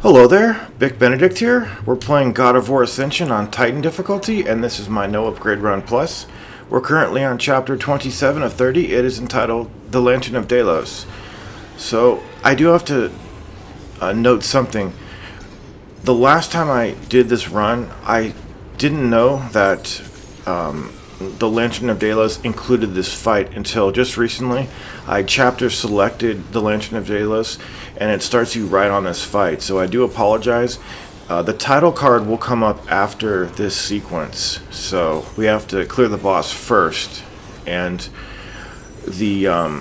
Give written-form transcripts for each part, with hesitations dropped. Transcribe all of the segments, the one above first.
Hello there, Vic Benedict here. We're playing God of War Ascension on Titan difficulty, and this is my No Upgrade Run Plus. We're currently on chapter 27 of 30. It is entitled The Lantern of Delos. So, I do have to note something. The last time I did this run, I didn't know that the Lantern of Delos included this fight until just recently. I chapter selected the Lantern of Delos, and it starts you right on this fight. So I do apologize. The title card will come up after this sequence, so we have to clear the boss first. And the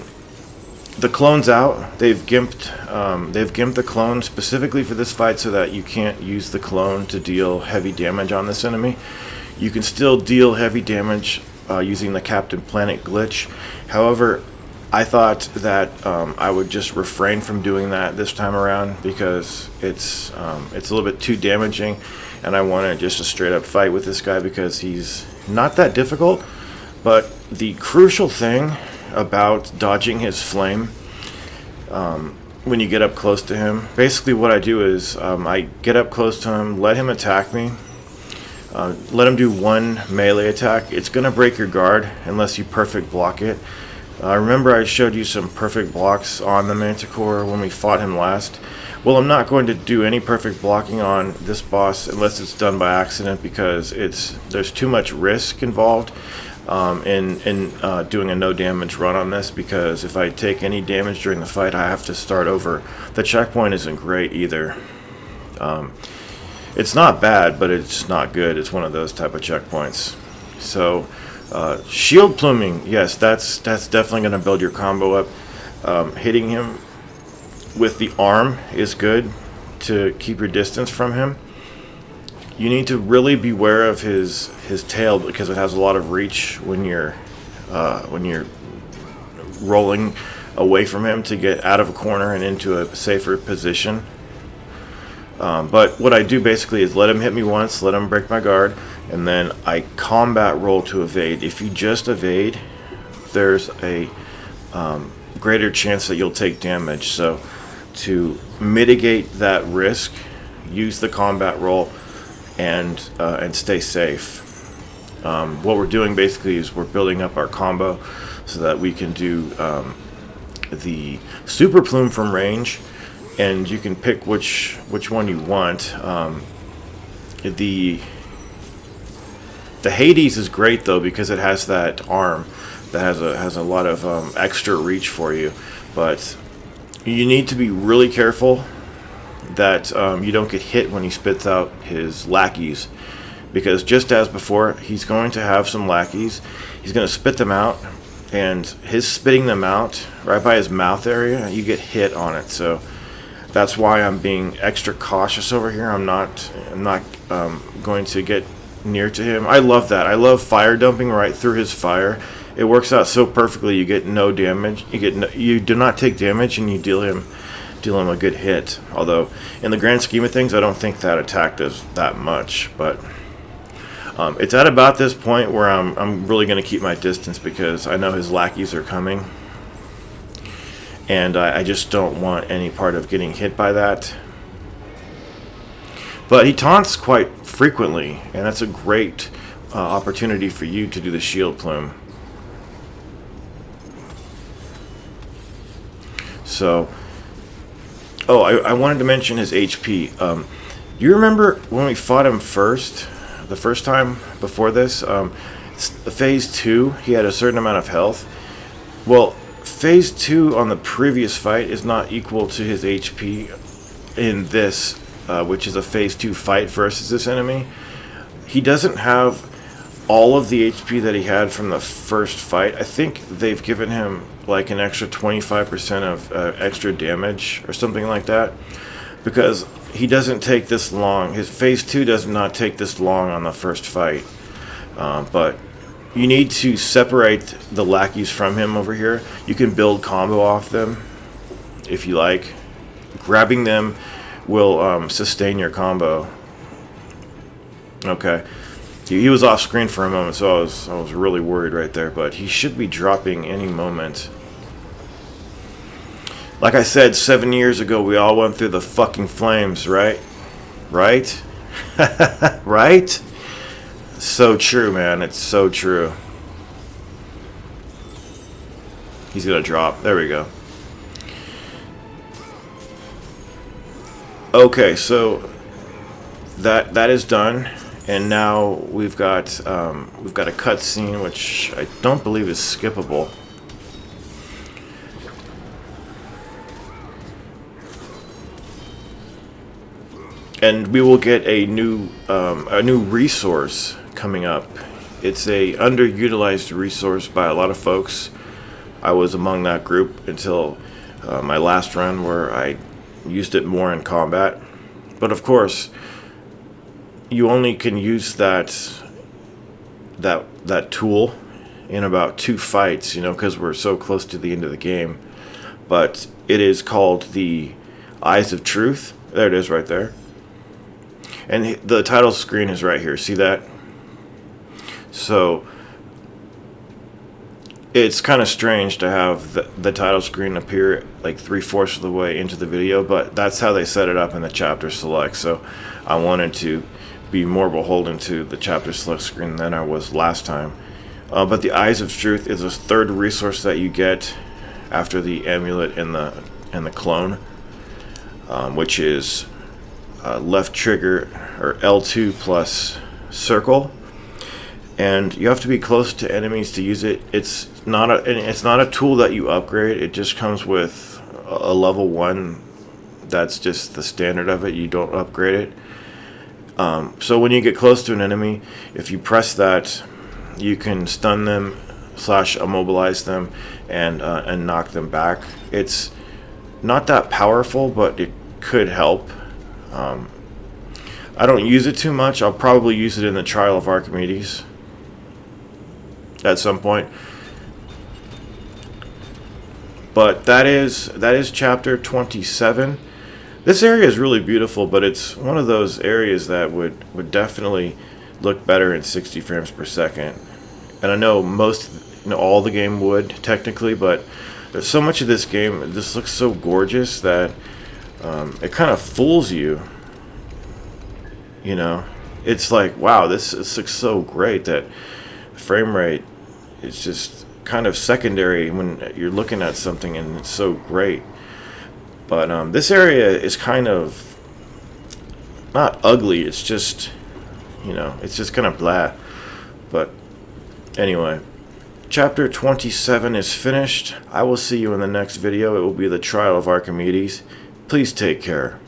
clone's out. They've gimped the clone specifically for this fight so that you can't use the clone to deal heavy damage on this enemy. You can still deal heavy damage using the Captain Planet glitch. However, I thought that I would just refrain from doing that this time around because it's a little bit too damaging, and I wanted just a straight up fight with this guy because he's not that difficult. But the crucial thing about dodging his flame when you get up close to him, basically what I do is I get up close to him, let him attack me. Let him do one melee attack. It's going to break your guard unless you perfect block it. Remember I showed you some perfect blocks on the Manticore when we fought him last? Well, I'm not going to do any perfect blocking on this boss unless it's done by accident because there's too much risk involved in doing a no damage run on this, because if I take any damage during the fight I have to start over. The checkpoint isn't great either. It's not bad, but it's not good. It's one of those type of checkpoints. So, shield pluming, yes, that's definitely going to build your combo up. Hitting him with the arm is good to keep your distance from him. You need to really beware of his tail because it has a lot of reach when you're rolling away from him to get out of a corner and into a safer position. But what I do basically is let him hit me once, let him break my guard, and then I combat roll to evade. If you just evade, there's a greater chance that you'll take damage. So to mitigate that risk, use the combat roll and stay safe. What we're doing basically is we're building up our combo so that we can do the super plume from range. And you can pick which one you want. The Hades is great though because it has that arm that has a lot of extra reach for you. But you need to be really careful that you don't get hit when he spits out his lackeys, because just as before, he's going to have some lackeys. He's going to spit them out, and his spitting them out right by his mouth area, you get hit on it. So that's why I'm being extra cautious over here. I'm not going to get near to him. I love that. I love fire dumping right through his fire. It works out so perfectly. You get no damage. You do not take damage, and you deal him a good hit. Although in the grand scheme of things, I don't think that attack does that much. But it's at about this point where I'm really going to keep my distance because I know his lackeys are coming. And I just don't want any part of getting hit by that. But he taunts quite frequently, and that's a great opportunity for you to do the shield plume. So, I wanted to mention his HP. You remember when we fought him the first time before this? Phase 2, he had a certain amount of health. Well, Phase 2 on the previous fight is not equal to his HP in this, which is a Phase 2 fight versus this enemy. He doesn't have all of the HP that he had from the first fight. I think they've given him like an extra 25% of extra damage or something like that, because he doesn't take this long. His Phase 2 does not take this long on the first fight. But you need to separate the lackeys from him over here. You can build combo off them if you like. Grabbing them will sustain your combo. Okay. He was off screen for a moment, so I was really worried right there, but he should be dropping any moment. Like I said 7 years ago, we all went through the fucking flames, right? Right? Right? So true, man. It's so true. He's gonna drop. There we go. Okay, so that is done, and now we've got a cutscene which I don't believe is skippable. And we will get a new resource coming up. It's a underutilized resource by a lot of folks. I was among that group until my last run, where I used it more in combat. But of course, you only can use that tool in about 2 fights, you know, because we're so close to the end of the game. But it is called the Eyes of Truth. There it is right there. And the title screen is right here. See that? So it's kind of strange to have the title screen appear like 3/4 of the way into the video, but that's how they set it up in the chapter select. So I wanted to be more beholden to the chapter select screen than I was last time. But the Eyes of Truth is a third resource that you get after the amulet and the clone, which is left trigger, or L2 plus circle, and you have to be close to enemies to use it. It's not a tool that you upgrade. It just comes with a level 1. That's just the standard of it. You don't upgrade it. So when you get close to an enemy, if you press that, you can stun them / immobilize them and knock them back. It's not that powerful, but it could help. I don't use it too much. I'll probably use it in the Trial of Archimedes at some point. But that is chapter 27. This area is really beautiful, but it's one of those areas that would definitely look better in 60 frames per second. And I know all the game would technically, but there's so much of this game, it just looks so gorgeous that it kind of fools you. You know, it's like, wow, this looks so great that frame rate is just kind of secondary when you're looking at something, and it's so great. But this area is kind of not ugly. It's just, you know, it's just kind of blah. But anyway, chapter 27 is finished. I will see you in the next video. It will be the Trial of Archimedes. Please take care.